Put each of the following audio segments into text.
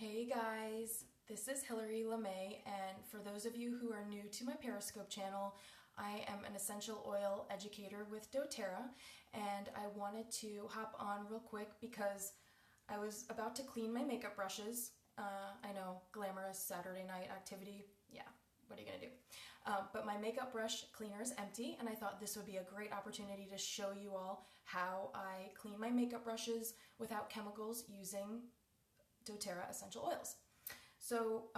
Hey guys, this is Hillary LeMay, and for those of you who are new to my Periscope channel, I am an essential oil educator with doTERRA, and I wanted to hop on real quick because I was about to clean my makeup brushes. I know, glamorous Saturday night activity, yeah, what are you gonna do? But my makeup brush cleaner is empty, and I thought this would be a great opportunity to show you all how I clean my makeup brushes without chemicals using doTERRA essential oils. So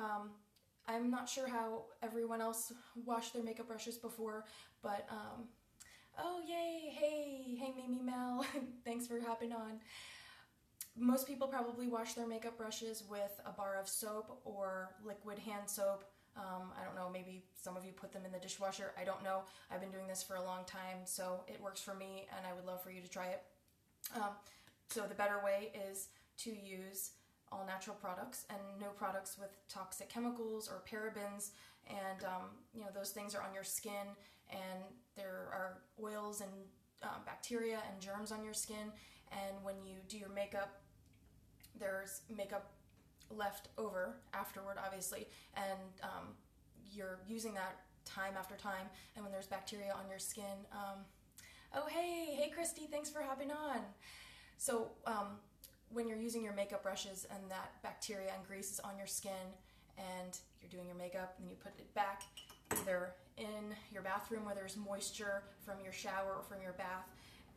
I'm not sure how everyone else washed their makeup brushes before, but oh yay, hey Mimi Mel, thanks for hopping on. Most people probably wash their makeup brushes with a bar of soap or liquid hand soap. I don't know, maybe some of you put them in the dishwasher. I don't know. I've been doing this for a long time, so it works for me, and I would love for you to try it. So the better way is to use all natural products and no products with toxic chemicals or parabens, and those things are on your skin, and there are oils and bacteria and germs on your skin, and when you do your makeup, there's makeup left over afterward, obviously, and you're using that time after time, and when there's bacteria on your skin, oh hey Christy, thanks for hopping on. So when you're using your makeup brushes and that bacteria and grease is on your skin and you're doing your makeup and then you put it back either in your bathroom where there's moisture from your shower or from your bath,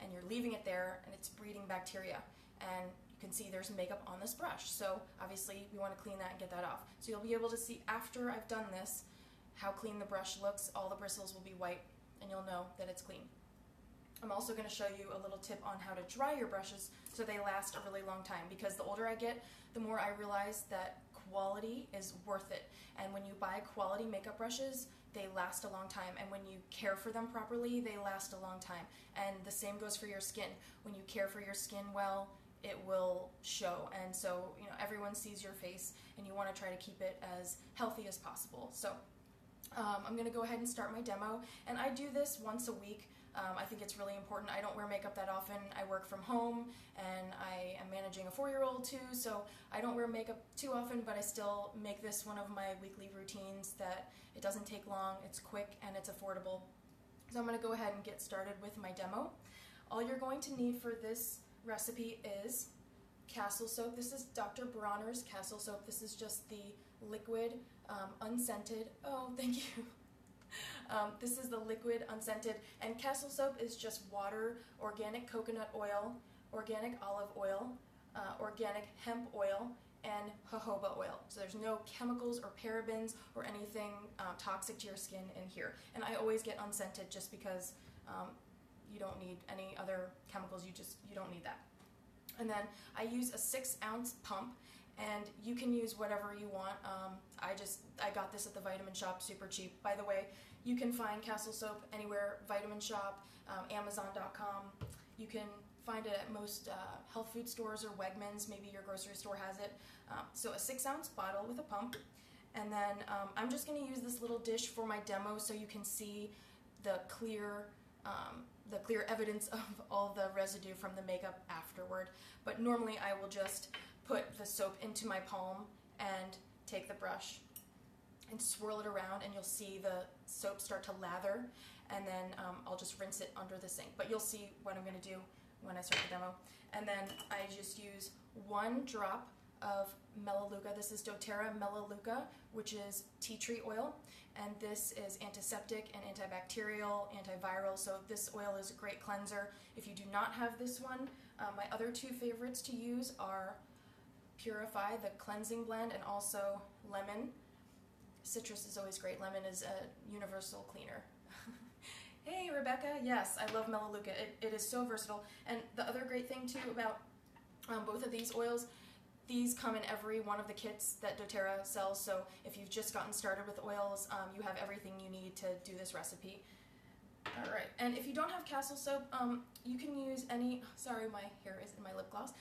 and you're leaving it there and it's breeding bacteria, and you can see there's makeup on this brush. So obviously we want to clean that and get that off. So you'll be able to see after I've done this how clean the brush looks. All the bristles will be white and you'll know that it's clean. I'm also going to show you a little tip on how to dry your brushes so they last a really long time, because the older I get, the more I realize that quality is worth it. And when you buy quality makeup brushes, they last a long time. And when you care for them properly, they last a long time. And the same goes for your skin. When you care for your skin well, it will show. And so, everyone sees your face and you want to try to keep it as healthy as possible. So I'm going to go ahead and start my demo, and I do this once a week. I think it's really important. I don't wear makeup that often. I work from home, and I am managing a 4-year-old too, so I don't wear makeup too often, but I still make this one of my weekly routines that it doesn't take long, it's quick, and it's affordable. So I'm going to go ahead and get started with my demo. All you're going to need for this recipe is Castle soap. This is Dr. Bronner's Castle soap. This is just the liquid, unscented. Oh, thank you. This is the liquid, unscented, and Castle soap is just water, organic coconut oil, organic olive oil, organic hemp oil, and jojoba oil. So there's no chemicals or parabens or anything toxic to your skin in here. And I always get unscented just because you don't need any other chemicals. You don't need that. And then I use a 6-ounce pump, and you can use whatever you want. I got this at the Vitamin Shop, super cheap. By the way, you can find Castle soap anywhere, Vitamin Shop, Amazon.com. You can find it at most health food stores or Wegmans. Maybe your grocery store has it. So a 6-ounce bottle with a pump. And then I'm just going to use this little dish for my demo so you can see the clear evidence of all the residue from the makeup afterward. But normally I will just put the soap into my palm and take the brush and swirl it around, and you'll see the soap start to lather, and then I'll just rinse it under the sink. But you'll see what I'm going to do when I start the demo. And then I just use 1 drop of Melaleuca. This is doTERRA Melaleuca, which is tea tree oil, and this is antiseptic and antibacterial, antiviral, so this oil is a great cleanser. If you do not have this one, my other 2 favorites to use are Purify, the cleansing blend, and also lemon. Citrus is always great. Lemon is a universal cleaner. Hey Rebecca, yes, I love Melaleuca. It is so versatile. And the other great thing too about both of these oils, these come in every one of the kits that doTERRA sells, so if you've just gotten started with oils, you have everything you need to do this recipe. All right, and if you don't have castle soap, you can use any, sorry, my hair is in my lip gloss.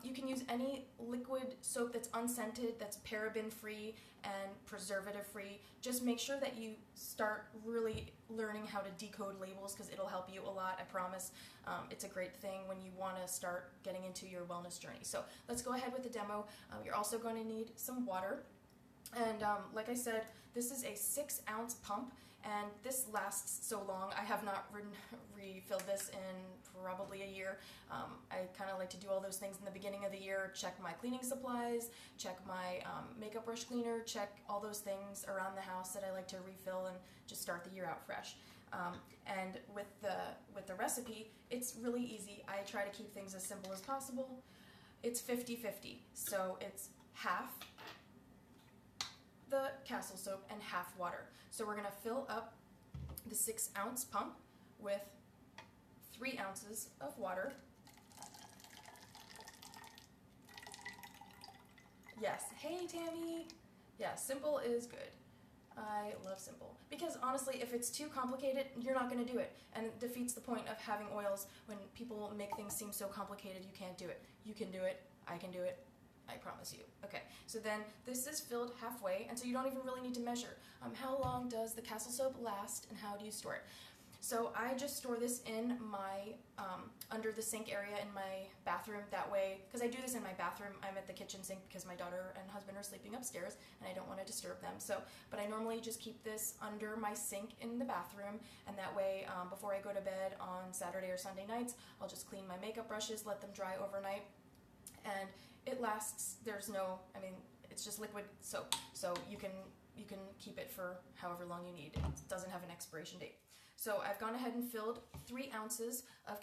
You can use any liquid soap that's unscented, that's paraben-free and preservative-free. Just make sure that you start really learning how to decode labels, because it'll help you a lot, I promise. It's a great thing when you want to start getting into your wellness journey. So let's go ahead with the demo. You're also going to need some water. And like I said, this is a 6-ounce pump, and this lasts so long. I have not refilled this in probably a year. I kind of like to do all those things in the beginning of the year, check my cleaning supplies, check my makeup brush cleaner, check all those things around the house that I like to refill and just start the year out fresh. And with the recipe, it's really easy. I try to keep things as simple as possible. It's 50-50, so it's half the castle soap and half water. So we're going to fill up the 6-ounce pump with 3 ounces of water. Yes, hey Tammy. Yeah, simple is good. I love simple. Because honestly, if it's too complicated, you're not going to do it. And it defeats the point of having oils. When people make things seem so complicated, you can't do it. You can do it. I can do it. I promise you. Okay, so then this is filled halfway, and so you don't even really need to measure. How long does the castle soap last, and how do you store it? So I just store this in my, under the sink area in my bathroom. That way, because I do this in my bathroom, I'm at the kitchen sink because my daughter and husband are sleeping upstairs, and I don't want to disturb them. So, but I normally just keep this under my sink in the bathroom, and that way, before I go to bed on Saturday or Sunday nights, I'll just clean my makeup brushes, let them dry overnight, and it lasts. There's no, I mean, it's just liquid soap, so you can keep it for however long you need. It doesn't have an expiration date. So I've gone ahead and filled 3 ounces of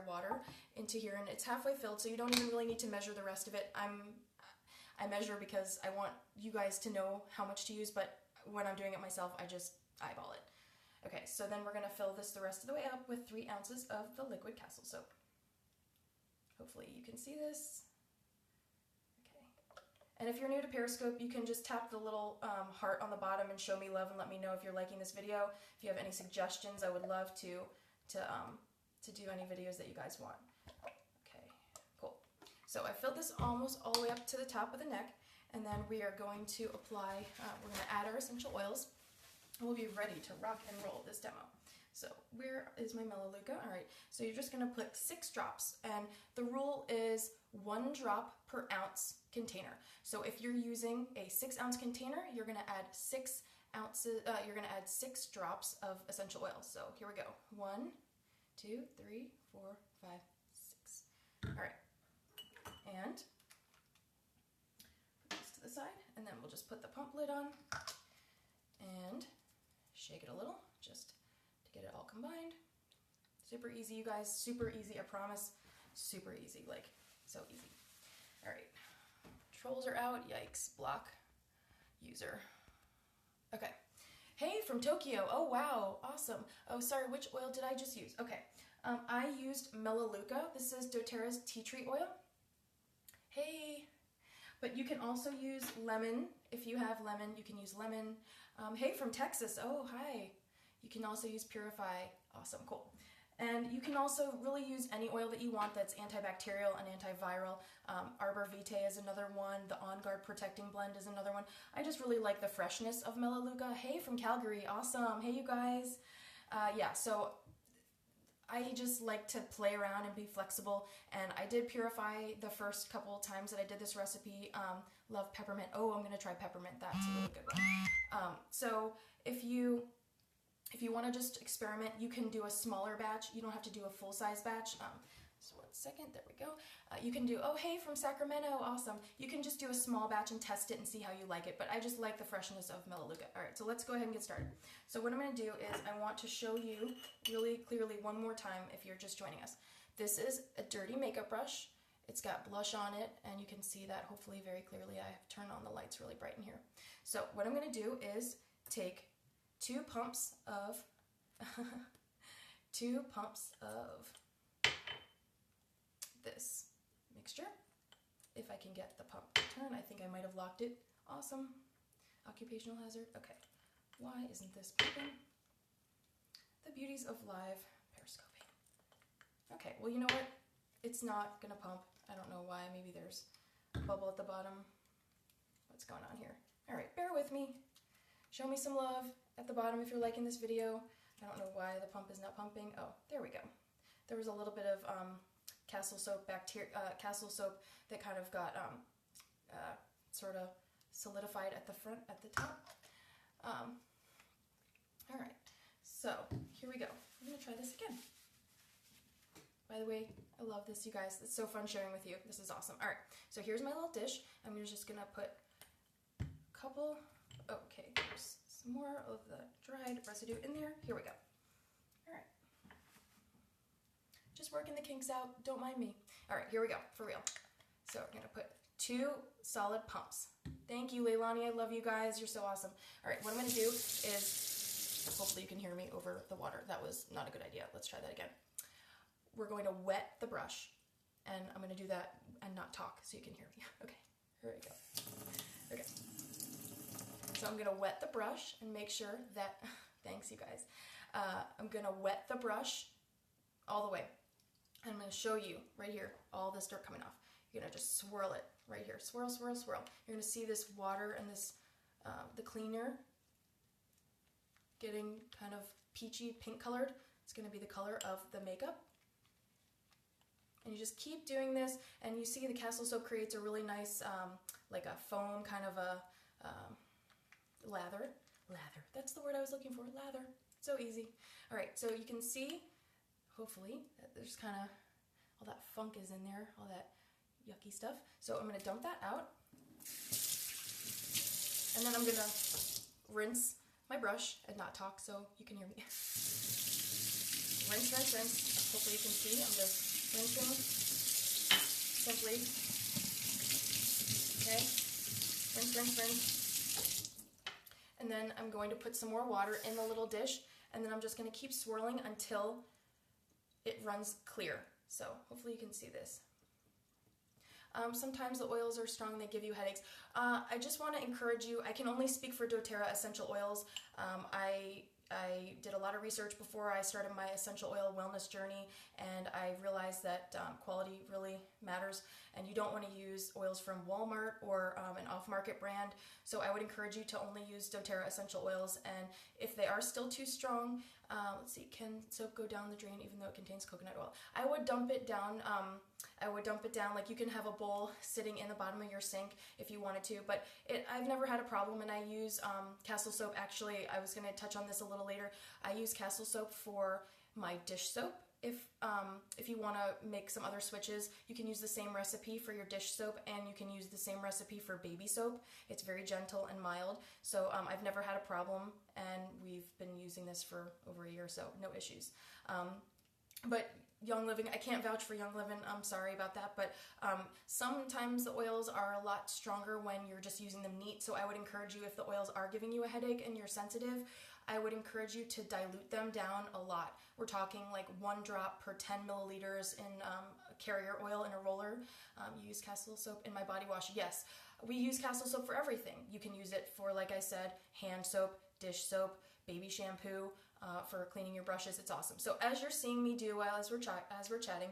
water into here, and it's halfway filled, so you don't even really need to measure the rest of it. I measure because I want you guys to know how much to use, but when I'm doing it myself, I just eyeball it. Okay, so then we're gonna fill this the rest of the way up with 3 ounces of the liquid castle soap. Hopefully you can see this. Okay. And if you're new to Periscope, you can just tap the little heart on the bottom and show me love and let me know if you're liking this video. If you have any suggestions, I would love to do any videos that you guys want. Okay, cool. So I filled this almost all the way up to the top of the neck, and then we are going to apply, we're going to add our essential oils, and we'll be ready to rock and roll this demo. So where is my Melaleuca? All right, so you're just gonna put 6 drops, and the rule is 1 drop per ounce container. So if you're using a 6-ounce container, you're gonna add 6 drops of essential oils. So here we go, 1, 2, 3, 4, 5, 6. All right, and put this to the side, and then we'll just put the pump lid on and shake it a little, just get it all combined. Super easy, you guys, super easy, I promise. Super easy, like, so easy. All right, trolls are out, yikes, block user. Okay, hey, from Tokyo, oh wow, awesome. Oh, sorry, which oil did I just use? Okay, I used Melaleuca. This is doTERRA's tea tree oil. Hey, but you can also use lemon. If you have lemon, you can use lemon. Hey, from Texas, oh, hi. You can also use Purify. Awesome, cool. And you can also really use any oil that you want that's antibacterial and antiviral. Arbor Vitae is another one. The On Guard Protecting Blend is another one. I just really like the freshness of Melaleuca. Hey, from Calgary, awesome. Hey, you guys. Yeah, so I just like to play around and be flexible. And I did Purify the first couple times that I did this recipe. Love peppermint. Oh, I'm going to try peppermint. That's a really good one. So if you want to just experiment, you can do a smaller batch. You don't have to do a full-size batch. So 1 second, there we go. You can do, oh, hey, from Sacramento, awesome. You can just do a small batch and test it and see how you like it, but I just like the freshness of Melaleuca. All right, so let's go ahead and get started. So what I'm going to do is I want to show you really clearly one more time if you're just joining us. This is a dirty makeup brush. It's got blush on it, and you can see that hopefully very clearly. I have turned on the lights really bright in here. So what I'm going to do is take 2 pumps of this mixture. If I can get the pump to turn, I think I might have locked it. Awesome. Occupational hazard. Okay. Why isn't this popping? the beauties of live periscoping. Okay, well, you know what? It's not gonna pump. I don't know why. Maybe there's a bubble at the bottom. What's going on here? All right, bear with me. Show me some love at the bottom if you're liking this video. I don't know why the pump is not pumping. Oh, there we go. There was a little bit of Castle soap that kind of got sort of solidified at the front, at the top. All right, so here we go. I'm gonna try this again. By the way, I love this, you guys. It's so fun sharing with you. This is awesome. All right, so here's my little dish. I'm just gonna put a couple, okay, there's some more of the dried residue in there. Here we go. All right. Just working the kinks out, don't mind me. All right, here we go, for real. So I'm gonna put 2 solid pumps. Thank you, Leilani, I love you guys, you're so awesome. All right, what I'm gonna do is, hopefully you can hear me over the water. That was not a good idea, let's try that again. We're going to wet the brush, and I'm gonna do that and not talk so you can hear me. Okay, here we go. Okay, so I'm gonna wet the brush and make sure that, thanks you guys. I'm gonna wet the brush all the way. I'm gonna show you right here, all this dirt coming off. You're gonna just swirl it right here. Swirl, swirl, swirl. You're gonna see this water and this, the cleaner getting kind of peachy pink colored. It's gonna be the color of the makeup. And you just keep doing this, and you see the Castle soap creates a really nice, like a foam kind of a lather. Lather, that's the word I was looking for, lather. So easy. All right, so you can see, hopefully, that there's kind of, all that funk is in there, all that yucky stuff. So I'm gonna dump that out. And then I'm gonna rinse my brush and not talk so you can hear me. Rinse, rinse, rinse. Hopefully you can see, I'm just rinsing simply. Okay, rinse, rinse, rinse. And then I'm going to put some more water in the little dish, and then I'm just gonna keep swirling until it runs clear. So hopefully you can see this. Sometimes the oils are strong, they give you headaches. I just want to encourage you, I can only speak for doTERRA essential oils. I did a lot of research before I started my essential oil wellness journey, and I realized that quality really matters, and you don't want to use oils from Walmart or an off-market brand. So I would encourage you to only use doTERRA essential oils, and if they are still too strong, let's see, can soap go down the drain even though it contains coconut oil? I would dump it down. Like you can have a bowl sitting in the bottom of your sink if you wanted to, but I've never had a problem, and I use Castle soap. Actually, I was going to touch on this a little later. I use Castle soap for my dish soap. If you want to make some other switches, you can use the same recipe for your dish soap, and you can use the same recipe for baby soap. It's very gentle and mild, so I've never had a problem, and we've been using this for over a year, so no issues. But Young Living, I can't vouch for Young Living, I'm sorry about that, but sometimes the oils are a lot stronger when you're just using them neat, so I would encourage you, if the oils are giving you a headache and you're sensitive, I would encourage you to dilute them down a lot. We're talking like 1 drop per 10 milliliters in a carrier oil in a roller. You use Castle soap in my body wash. Yes, we use Castle soap for everything. You can use it for, like I said, hand soap, dish soap, baby shampoo, for cleaning your brushes. It's awesome. So as you're seeing me do as we're chatting,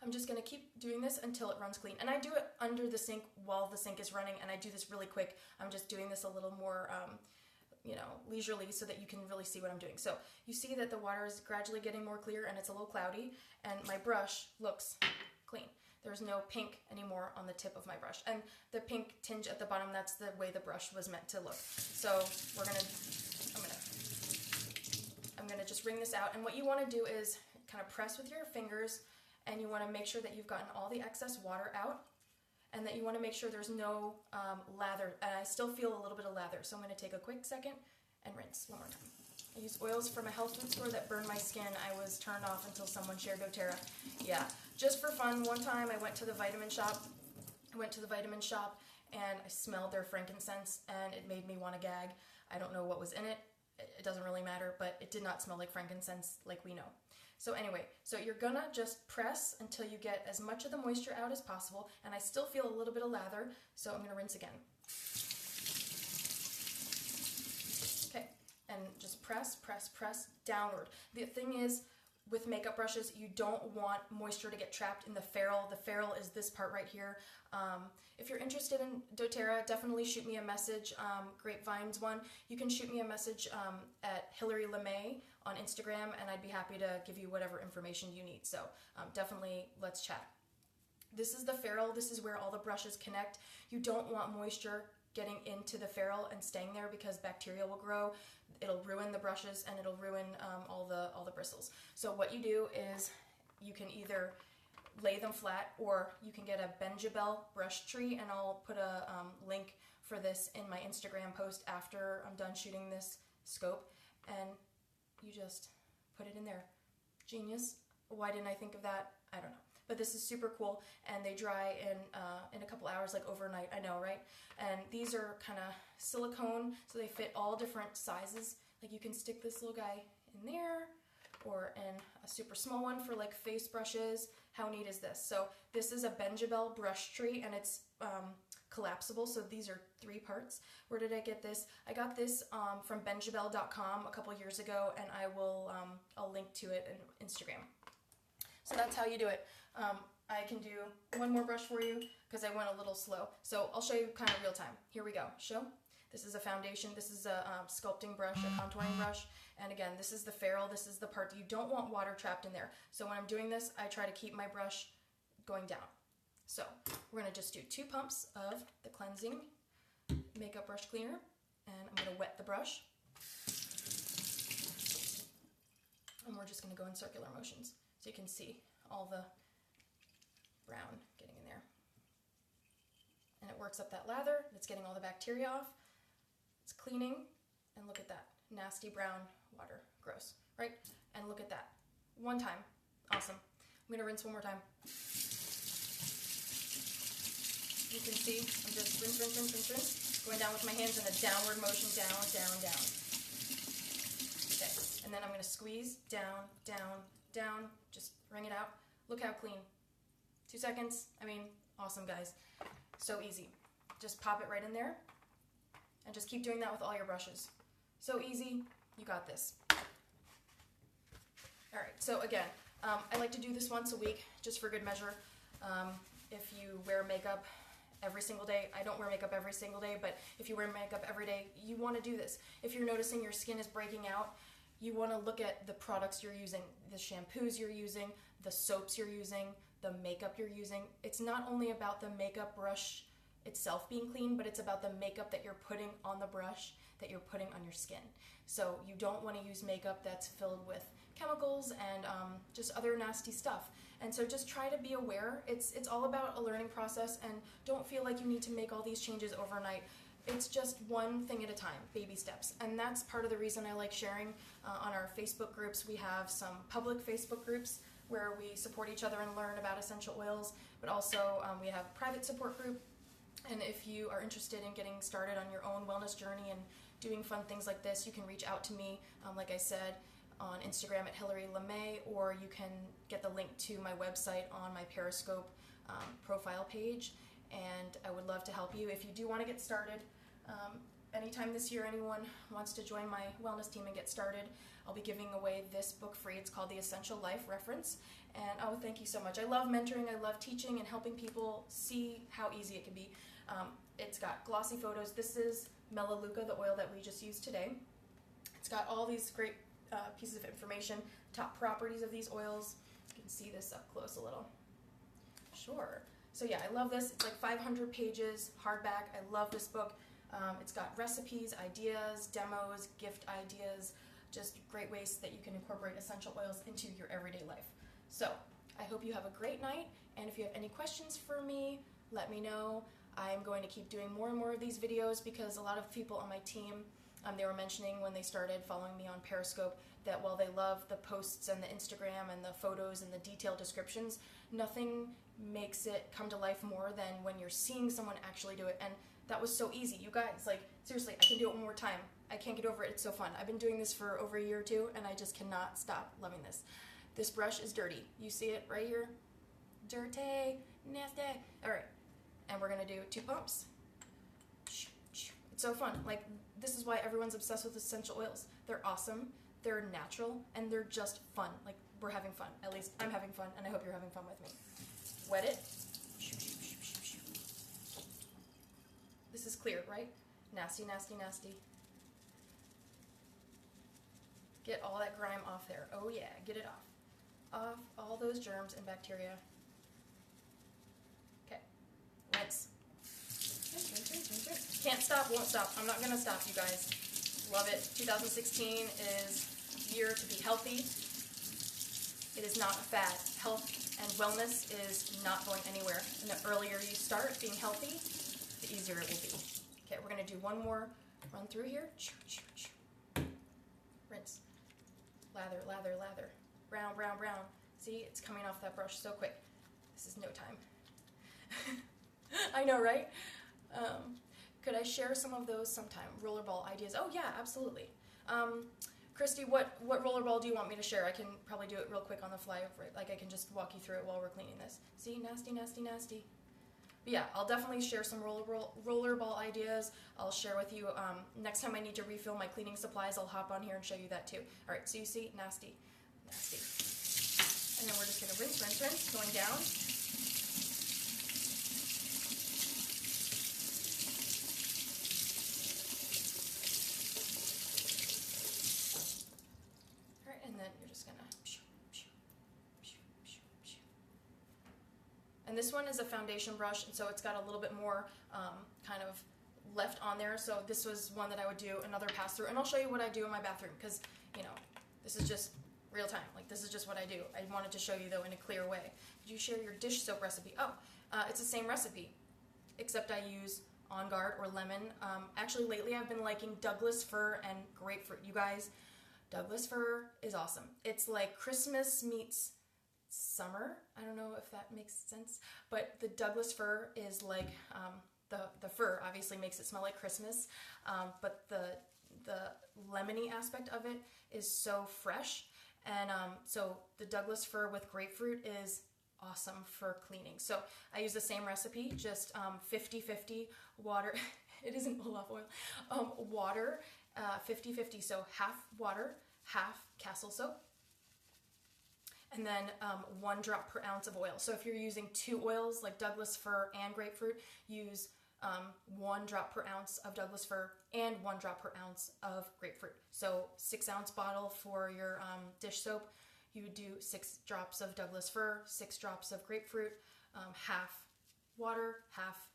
I'm just going to keep doing this until it runs clean. And I do it under the sink while the sink is running, and I do this really quick. I'm just doing this a little more leisurely so that you can really see what I'm doing. So you see that the water is gradually getting more clear, and it's a little cloudy, and my brush looks clean. There's no pink anymore on the tip of my brush. And the pink tinge at the bottom, that's the way the brush was meant to look. So I'm gonna just wring this out, and what you want to do is kind of press with your fingers, and you want to make sure that you've gotten all the excess water out, and that you want to make sure there's no lather. And I still feel a little bit of lather, so I'm going to take a quick second and rinse one more time. I use oils from a health food store that burned my skin. I was turned off until someone shared doTERRA. Yeah, just for fun, one time I went to the vitamin shop. And I smelled their frankincense, and it made me want to gag. I don't know what was in it. It doesn't really matter, but it did not smell like frankincense like we know. So anyway, so you're gonna just press until you get as much of the moisture out as possible, and I still feel a little bit of lather, so I'm gonna rinse again. Okay, and just press, press, press downward. The thing is, with makeup brushes, you don't want moisture to get trapped in the ferrule. The ferrule is this part right here. If you're interested in doTERRA, definitely shoot me a message. Grapevine's one. You can shoot me a message at Hillary LeMay on Instagram, and I'd be happy to give you whatever information you need. So definitely let's chat. This is the ferrule. This is where all the brushes connect. You don't want moisture getting into the ferrule and staying there because bacteria will grow. It'll ruin the brushes and it'll ruin all the bristles. So what you do is you can either lay them flat, or you can get a Benjabel brush tree, and I'll put a link for this in my Instagram post after I'm done shooting this scope, and you just put it in there. Genius. Why didn't I think of that? I don't know. But this is super cool, and they dry in a couple hours, like overnight. I know, right? And these are kind of silicone, so they fit all different sizes. Like you can stick this little guy in there, or in a super small one for like face brushes. How neat is this? So this is a Benjabel brush tree, and it's collapsible, so these are 3 parts. Where did I get this? I got this from benjabel.com a couple years ago, and I'll link to it in Instagram. So that's how you do it. I can do one more brush for you because I went a little slow. So I'll show you kind of real time. Here we go. Show. This is a foundation. This is a sculpting brush, a contouring brush. And again, this is the ferrule. This is the part that you don't want water trapped in there. So when I'm doing this, I try to keep my brush going down. So we're going to just do 2 pumps of the cleansing makeup brush cleaner. And I'm going to wet the brush. And we're just going to go in circular motions so you can see all the brown getting in there. And it works up that lather. It's getting all the bacteria off. It's cleaning. And look at that. Nasty brown water. Gross, right? And look at that. One time. Awesome. I'm going to rinse one more time. You can see I'm just rinse, rinse, rinse, rinse, rinse. Going down with my hands in a downward motion. Down, down, down. Okay. And then I'm going to squeeze down, down, down. Just wring it out. Look how clean. 2 seconds. I mean, awesome, guys. So easy. Just pop it right in there. And just keep doing that with all your brushes. So easy. You got this. All right. So again, I like to do this once a week, just for good measure. If you wear makeup every single day, I don't wear makeup every single day, but if you wear makeup every day, you want to do this. If you're noticing your skin is breaking out, you want to look at the products you're using, the shampoos you're using, the soaps you're using, the makeup you're using. It's not only about the makeup brush itself being clean, but it's about the makeup that you're putting on the brush, that you're putting on your skin. So you don't want to use makeup that's filled with chemicals and just other nasty stuff. And so just try to be aware. It's all about a learning process, and don't feel like you need to make all these changes overnight. It's just one thing at a time, baby steps. And that's part of the reason I like sharing on our Facebook groups. We have some public Facebook groups where we support each other and learn about essential oils, but also we have a private support group. And if you are interested in getting started on your own wellness journey and doing fun things like this, you can reach out to me, like I said, on Instagram at Hillary LeMay, or you can get the link to my website on my Periscope profile page. And I would love to help you if you do want to get started. Anytime this year anyone wants to join my wellness team and get started, I'll be giving away this book free. It's called The Essential Life Reference. And oh, thank you so much. I love mentoring, I love teaching and helping people see how easy it can be. It's got glossy photos. This is Melaleuca, the oil that we just used today. It's got all these great pieces of information, top properties of these oils. You can see this up close a little. Sure. So yeah, I love this. It's like 500 pages, hardback. I love this book. It's got recipes, ideas, demos, gift ideas, just great ways that you can incorporate essential oils into your everyday life. So I hope you have a great night, and if you have any questions for me, let me know. I'm going to keep doing more and more of these videos because a lot of people on my team, they were mentioning when they started following me on Periscope that while they love the posts and the Instagram and the photos and the detailed descriptions, nothing makes it come to life more than when you're seeing someone actually do it. And that was so easy. You guys, like, seriously, I can do it one more time. I can't get over it. It's so fun. I've been doing this for over a year or two, and I just cannot stop loving this. This brush is dirty. You see it right here? Dirty, nasty. All right, and we're gonna do 2 pumps. It's so fun. Like, this is why everyone's obsessed with essential oils. They're awesome, they're natural, and they're just fun. Like, we're having fun. At least I'm having fun, and I hope you're having fun with me. Wet it. This is clear, right? Nasty, nasty, nasty. Get all that grime off there. Oh yeah, get it off. Off all those germs and bacteria. Okay, rinse. Can't stop, won't stop. I'm not gonna stop, you guys. Love it. 2016 is year to be healthy. It is not a fad. Health and wellness is not going anywhere. And the earlier you start being healthy, the easier it will be. Okay, we're gonna do one more run through here. Rinse. Lather, lather, lather. Brown, brown, brown. See, it's coming off that brush so quick. This is no time. I know, right? Could I share some of those sometime? Rollerball ideas. Oh yeah, absolutely. Christy, what rollerball do you want me to share? I can probably do it real quick on the fly. Like, I can just walk you through it while we're cleaning this. See, nasty, nasty, nasty. But yeah, I'll definitely share some rollerball ideas. I'll share with you, next time I need to refill my cleaning supplies, I'll hop on here and show you that too. All right, so you see, nasty, nasty. And then we're just gonna rinse, rinse, rinse, going down. All right, and then you're just gonna. And this one is a foundation brush, and so it's got a little bit more kind of left on there. So this was one that I would do another pass through, and I'll show you what I do in my bathroom because, you know, this is just real time. Like, this is just what I do. I wanted to show you though in a clear way. Did you share your dish soap recipe? Oh, it's the same recipe, except I use On Guard or lemon. Actually, lately I've been liking Douglas fir and grapefruit. You guys, Douglas fir is awesome. It's like Christmas meets summer. I don't know if that makes sense, but the Douglas fir is like the fir obviously makes it smell like Christmas, but the lemony aspect of it is so fresh, and so the Douglas fir with grapefruit is awesome for cleaning. So I use the same recipe, just 50-50 water. It isn't Olaf oil. Water, 50-50, so half water, half Castle soap. And then 1 drop per ounce of oil. So if you're using 2 oils, like Douglas fir and grapefruit, use 1 drop per ounce of Douglas fir and 1 drop per ounce of grapefruit. So 6-ounce bottle for your dish soap, you would do 6 drops of Douglas fir, 6 drops of grapefruit, half water, half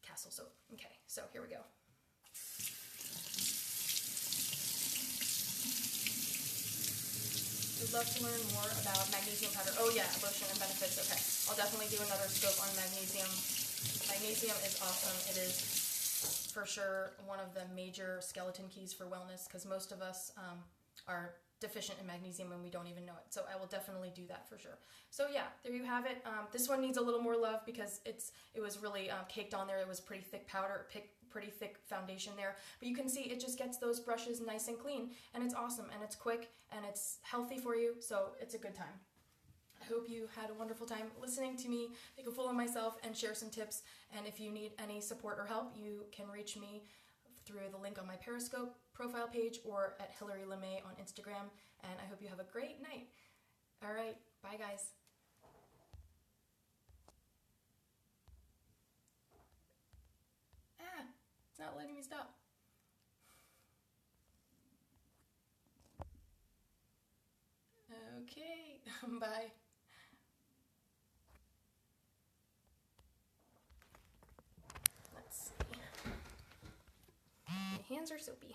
Castle soap. Okay, so here we go. Would love to learn more about magnesium powder. Oh yeah, lotion and benefits. Okay, I'll definitely do another scope on magnesium. Magnesium is awesome. It is for sure one of the major skeleton keys for wellness because most of us are deficient in magnesium and we don't even know it. So I will definitely do that for sure. So yeah, there you have it. This one needs a little more love because it was really caked on there. It was pretty thick powder, pretty thick foundation there, but you can see it just gets those brushes nice and clean, and it's awesome, and it's quick, and it's healthy for you, so it's a good time. I hope you had a wonderful time listening to me make a fool of myself and share some tips, and if you need any support or help, you can reach me through the link on my Periscope profile page or at Hilary LeMay on Instagram, and I hope you have a great night. All right, bye guys. It's not letting me stop. Okay, bye. Let's see. My hands are soapy.